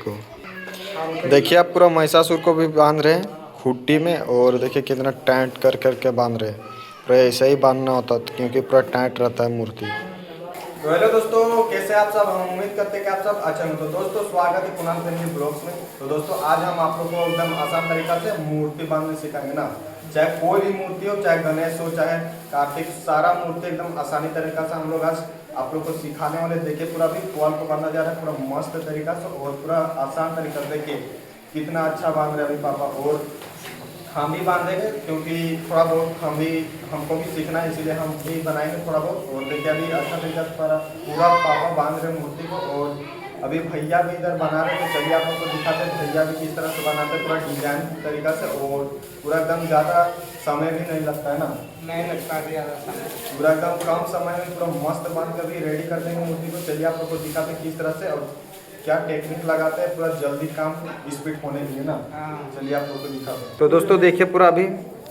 को देखिए, आप पूरा महिषासुर को भी बांध रहे हैं खूंटी में, और देखिए कितना टाइट कर करके बांध रहे हैं। पूरा ऐसा ही बांधना होता है क्योंकि पूरा टाइट रहता है मूर्ति। तो हेलो दोस्तों, कैसे आप सब? हम उम्मीद करते हैं कि आप सब अच्छे हो। तो दोस्तों, स्वागत है कुणाल फैमिली ब्लॉग्स में। तो दोस्तों, आज हम आप लोगों को एकदम आसान तरीका से मूर्ति बांधने सिखाएंगे ना। चाहे कोई भी मूर्ति हो, चाहे गणेश हो, चाहे कार्तिक, सारा मूर्ति एकदम आसानी तरीका से हम लोग आज आप लोग को सिखाने वाले। देखिए, पूरा भी पुआल को बांधा जा रहा है पूरा मस्त तरीका से और पूरा आसान तरीका से। देखिए कितना अच्छा बांध रहे अभी पापा, और हम भी बांधेंगे क्योंकि थोड़ा बहुत हमको भी सीखना है, इसीलिए हम भी बनाएंगे थोड़ा बहुत। और देखिए अभी अच्छा तरीका से पूरा पापा बांध रहे मूर्ति को, और अभी भैया भी इधर बना रहे। तो चलिए आप लोग को दिखाते हैं भैया भी किस तरह से बनाते हैं पूरा डिजाइन तरीका से, और पूरा एकदम ज़्यादा समय भी नहीं लगता है ना। नहीं लगता है ज़्यादा समय, पूरा एकदम कम समय में पूरा मस्त बांध कर भी रेडी कर देंगे मूर्ति को। चलिए आप लोग को दिखाते हैं किस तरह से और क्या टेक्निक लगाते हैं पूरा जल्दी काम स्पीड होने के लिए ना। चलिए आप लोग को दिखाते हैं। तो दोस्तों देखिए, पूरा अभी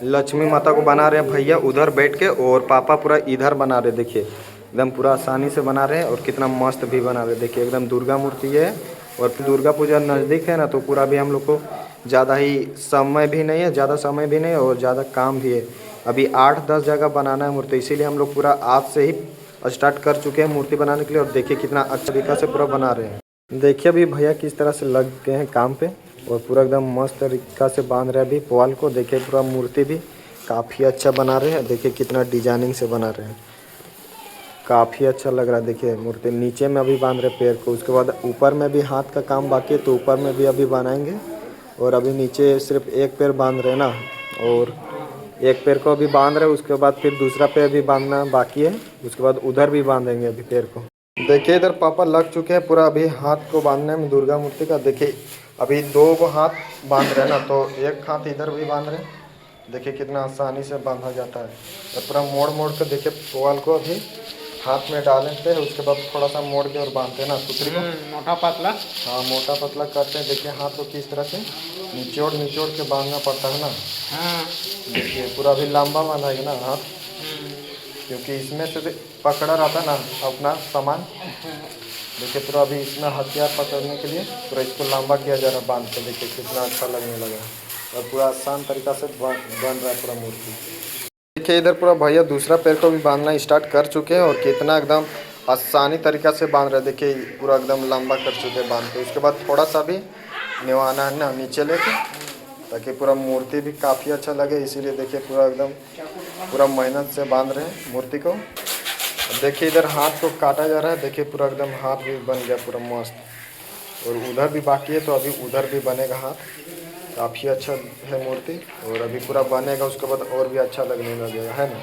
लक्ष्मी माता को बना रहे हैं भैया उधर बैठ के, और पापा पूरा इधर बना रहे। देखिए एकदम पूरा आसानी से बना रहे हैं और कितना मस्त भी बना रहे हैं। देखिए एकदम दुर्गा मूर्ति है, और दुर्गा पूजा नज़दीक है ना, तो पूरा भी हम लोग को ज़्यादा ही समय भी नहीं है, ज़्यादा समय भी नहीं है और ज़्यादा काम भी है। अभी 8-10 जगह बनाना है मूर्ति, इसीलिए हम लोग पूरा आज से ही स्टार्ट कर चुके हैं मूर्ति बनाने के लिए। और देखिए कितना अच्छा तरीका से पूरा बना रहे हैं। देखिए अभी भैया किस तरह से लग गए हैं काम पे, और पूरा एकदम मस्त तरीका से बांध रहे हैं अभी पुआल को। देखिए पूरा मूर्ति भी काफ़ी अच्छा बना रहे हैं। देखिए कितना डिजाइनिंग से बना रहे हैं, काफ़ी अच्छा लग रहा है। देखिए मूर्ति नीचे में अभी बांध रहे पैर को, उसके बाद ऊपर में भी हाथ का काम बाकी है, तो ऊपर में भी अभी बनाएंगे। और अभी नीचे सिर्फ एक पैर बांध रहे हैं ना, और एक पैर को अभी बांध रहे हैं, उसके बाद फिर दूसरा पैर भी बांधना बाकी है, उसके बाद उधर भी बांधेंगे अभी पैर को। देखिए इधर पापा लग चुके हैं पूरा अभी हाथ को बांधने में दुर्गा मूर्ति का। देखिए अभी 2 को हाथ बांध रहे हैं ना, तो एक हाथ इधर भी बांध रहे हैं। देखिए कितना आसानी से बांधा जाता है। और पूरा मोड़ मोड़ कर देखिए पुआल को अभी हाथ में डाल लेते हैं, उसके बाद थोड़ा सा मोड़ के और बांधते हैं ना सूत्री को। मोटा पतला, हाँ मोटा पतला करते हैं। देखिए हाथ को किस तरह से निचोड़ निचोड़ के बांधना पड़ता है ना। हाँ देखिए पूरा अभी लंबा बांधा ना हाथ, क्योंकि इसमें से पकड़ा रहता ना अपना सामान। देखिए पूरा अभी इसमें हथियार पकड़ने के लिए पूरा इसको लंबा किया जा रहा है बांध के। देखिए कितना अच्छा लगने लगा, और पूरा आसान तरीका से बन रहा है पूरा मूर्ति। देखिए इधर पूरा भैया दूसरा पैर को भी बांधना स्टार्ट कर चुके हैं, और कितना एकदम आसानी तरीका से बांध रहे हैं। देखिए पूरा एकदम लंबा कर चुके हैं बांध के। उसके बाद थोड़ा सा भी निवाना है ना नीचे लेके, ताकि पूरा मूर्ति भी काफ़ी अच्छा लगे। इसीलिए देखिए पूरा एकदम पूरा मेहनत से बांध रहे हैं मूर्ति को। देखिए इधर हाथ को काटा जा रहा है। देखिए पूरा एकदम हाथ भी बन गया पूरा मस्त, और उधर भी बाकी है, तो अभी उधर भी बनेगा हाथ। काफ़ी अच्छा है मूर्ति, और अभी पूरा बनेगा, उसके बाद और भी अच्छा लगने लगेगा, है ना।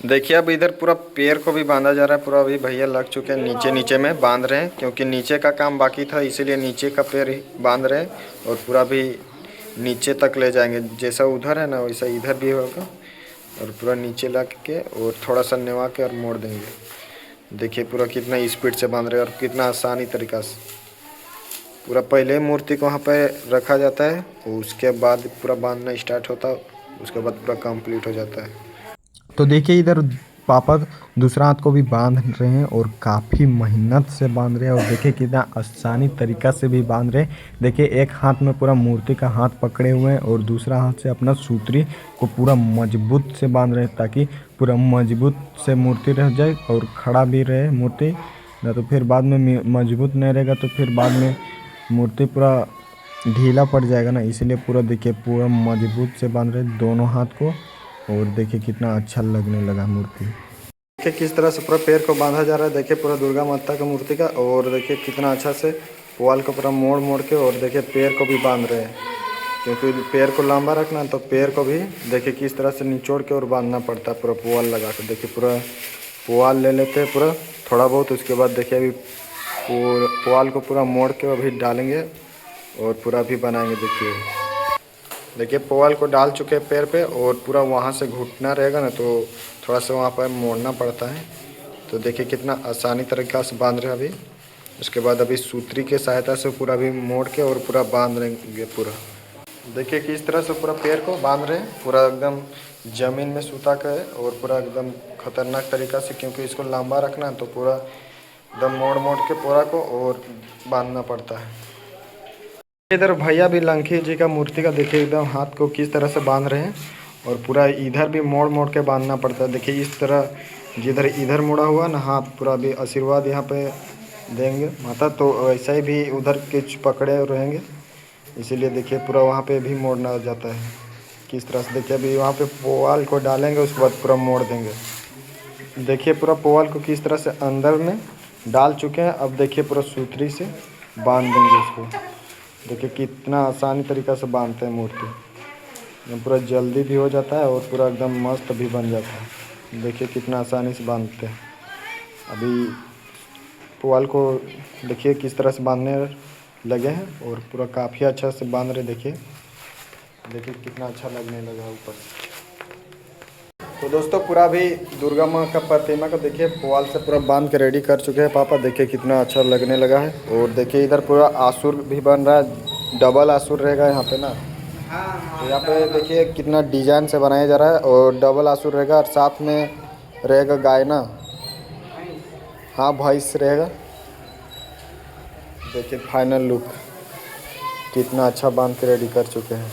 देखिए अब इधर पूरा पैर को भी बांधा जा रहा है। पूरा अभी भैया लग चुके हैं, नीचे नीचे में बांध रहे हैं, क्योंकि नीचे का काम बाकी था, इसीलिए नीचे का पैर ही बांध रहे हैं। और पूरा भी नीचे तक ले जाएंगे, जैसा उधर है ना वैसा इधर भी होगा। और पूरा नीचे ला के और थोड़ा सा नेवा के और मोड़ देंगे। देखिए पूरा कितना स्पीड से बांध रहे हैं और कितना आसानी तरीका से। पूरा पहले मूर्ति को वहाँ पे रखा जाता है, उसके बाद पूरा बांधना स्टार्ट होता है, उसके बाद पूरा कंप्लीट हो जाता है। तो देखिए इधर पापा दूसरा हाथ को भी बांध रहे हैं, और काफ़ी मेहनत से बांध रहे हैं। और देखिए कितना आसानी तरीका से भी बांध रहे हैं। देखिए एक हाथ में पूरा मूर्ति का हाथ पकड़े हुए हैं, और दूसरा हाथ से अपना सूत्री को पूरा मजबूत से बांध रहे हैं, ताकि पूरा मजबूत से मूर्ति रह जाए और खड़ा भी रहे मूर्ति। ना तो फिर बाद में मजबूत नहीं रहेगा, तो फिर बाद में मूर्ति पूरा ढीला पड़ जाएगा ना। इसलिए पूरा देखिए पूरा मजबूत से बांध रहे दोनों हाथ को, और देखिए कितना अच्छा लगने लगा मूर्ति। देखिए किस तरह से पूरा पैर को बांधा जा रहा है। देखिए पूरा दुर्गा माता का मूर्ति का, और देखिए कितना अच्छा से पुआल को पूरा मोड़ मोड़ के, और देखिए पैर को भी बांध रहे हैं, क्योंकि पैर को लंबा रखना है, तो पैर को भी देखिए किस तरह से निचोड़ के और बांधना पड़ता है पूरा पुआल लगा के। देखिए पूरा पुआल ले लेते हैं पूरा थोड़ा बहुत, उसके बाद देखिए अभी पुआल को पूरा मोड़ के अभी डालेंगे और पूरा भी बनाएंगे। देखिए पुआल को डाल चुके हैं पैर पे, और पूरा वहाँ से घुटना रहेगा ना, तो थोड़ा सा वहाँ पर मोड़ना पड़ता है। तो देखिए कितना आसानी तरीका से बांध रहे हैं अभी। उसके बाद अभी सूत्री के सहायता से पूरा भी मोड़ के और पूरा बांध लेंगे पूरा। देखिए किस तरह से पूरा पैर को बांध रहे हैं, पूरा एकदम ज़मीन में सुता के, और पूरा एकदम खतरनाक तरीका से, क्योंकि इसको लंबा रखना है, तो पूरा एकदम मोड़ मोड़ के पोरा को और बांधना पड़ता है। इधर भैया भी लंकी जी का मूर्ति का देखिए एकदम हाथ को किस तरह से बांध रहे हैं और पूरा इधर भी मोड़ मोड़ के बांधना पड़ता है। देखिए इस तरह जिधर इधर मुड़ा हुआ ना हाथ पूरा भी आशीर्वाद यहाँ पे देंगे माता, तो वैसा ही भी उधर कुछ पकड़े रहेंगे, इसीलिए देखिए पूरा वहाँ पे भी मोड़ना जाता है किस तरह से। देखिए अभी वहाँ पे पोवाल को डालेंगे, उसके बाद पूरा मोड़ देंगे। देखिए पूरा पोवाल को किस तरह से अंदर में डाल चुके हैं। अब देखिए पूरा सूतरी से बांध देंगे इसको। देखिए कितना आसानी तरीक़ा से बांधते हैं मूर्ति, पूरा जल्दी भी हो जाता है और पूरा एकदम मस्त भी बन जाता है। देखिए कितना आसानी से बांधते हैं। अभी पुआल को देखिए किस तरह से बांधने लगे हैं और पूरा काफ़ी अच्छा से बांध रहे। देखिए कितना अच्छा लगने लगा ऊपर से। तो दोस्तों पूरा भी दुर्गा माँ का प्रतिमा को देखिए पुआल से पूरा बांध के रेडी कर चुके हैं पापा। देखिए कितना अच्छा लगने लगा है। और देखिए इधर पूरा आसुर भी बन रहा है, डबल आसुर रहेगा यहाँ पे ना। तो यहाँ पे देखिए कितना डिजाइन से बनाया जा रहा है और डबल आसुर रहेगा और साथ में रहेगा गाय ना, हाँ भैंस रहेगा। देखिए फाइनल लुक कितना अच्छा बांध के रेडी कर चुके हैं,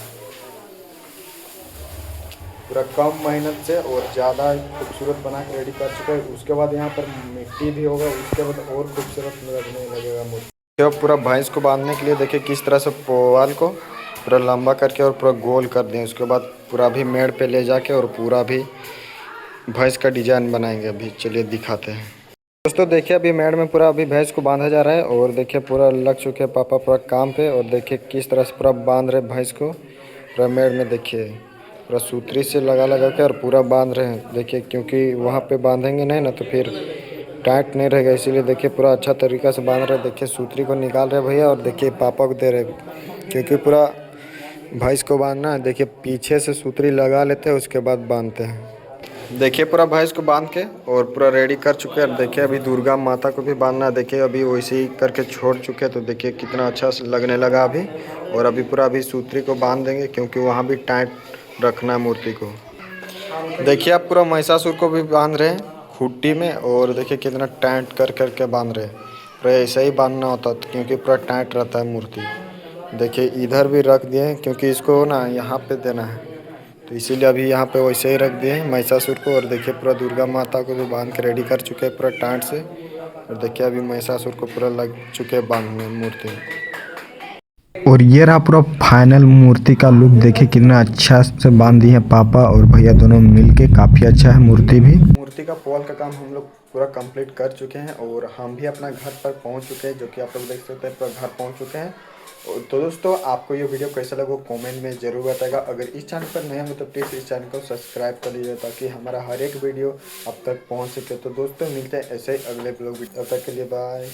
पूरा कम मेहनत से और ज़्यादा खूबसूरत बना के रेडी कर चुके हैं। उसके बाद यहाँ पर मिट्टी भी होगा, उसके बाद और खूबसूरत लगने लगेगा मूर्ति। तो पूरा भैंस को बांधने के लिए देखिए किस तरह से पुआल को पूरा लंबा करके और पूरा गोल कर दें। उसके बाद पूरा भी मेड़ पे ले जाके और पूरा भी भैंस का डिजाइन बनाएंगे। अभी चलिए दिखाते हैं दोस्तों। देखिए अभी मेड़ में पूरा अभी भैंस को बांधा जा रहा है और देखिए पूरा लग चुके हैं पापा पूरा काम पे। और देखिए किस तरह से पूरा बांध रहे भैंस को पूरा मेड़ में। देखिए पूरा सूतरी से लगा के और पूरा बांध रहे हैं। देखिए क्योंकि वहाँ पे बांधेंगे नहीं ना तो फिर टाइट नहीं रहेगा, इसीलिए देखिए पूरा अच्छा तरीक़ा से बांध रहे हैं। देखिए सूतरी को निकाल रहे भैया और देखिए पापा को दे रहे, क्योंकि पूरा भैंस को बांधना है। देखिए पीछे से सूतरी लगा लेते हैं, उसके बाद बांधते हैं। देखिए पूरा भैंस को बांध के और पूरा रेडी कर चुके हैं। देखिए अभी दुर्गा माता को भी बांधना है। देखिए अभी वैसे ही करके छोड़ चुके हैं, तो देखिए कितना अच्छा लगने लगा अभी। और अभी पूरा अभी सूतरी को बांध देंगे, क्योंकि वहाँ भी टाइट रखना है मूर्ति को। देखिए आप पूरा महिषासुर को भी बांध रहे हैं खूंटी में और देखिए कितना टाइट कर करके बांध रहे हैं। पूरा ऐसा ही बांधना होता है क्योंकि पूरा टाइट रहता है मूर्ति। देखिए इधर भी रख दिए हैं क्योंकि इसको ना यहाँ पे देना है, तो इसीलिए अभी यहाँ पे वैसे ही रख दिए हैं महिषासुर को। और देखिए पूरा दुर्गा माता को भी बांध के रेडी कर चुके हैं पूरा टाइट से। और देखिए अभी महिषासुर को पूरा लग चुके हैं बांधने मूर्ति। और ये रहा पूरा फाइनल मूर्ति का लुक। देखिए कितना अच्छा से बांध दिए हैं पापा और भैया दोनों मिलके। काफ़ी अच्छा है मूर्ति भी। मूर्ति का पोल का काम हम लोग पूरा कंप्लीट कर चुके हैं और हम भी अपना घर पर पहुंच चुके हैं, जो कि आप लोग देख सकते हैं पूरा घर पहुंच चुके हैं। तो दोस्तों आपको ये वीडियो कैसा लगा कमेंट में ज़रूर बताएगा। अगर इस चैनल पर नए हो तो प्लीज़ इस चैनल को सब्सक्राइब कर लीजिए ताकि हमारा हर एक वीडियो अब तक पहुँच सके। तो दोस्तों मिलते हैं ऐसे ही अगले ब्लॉग वीडियो, तब तक के लिए बाय।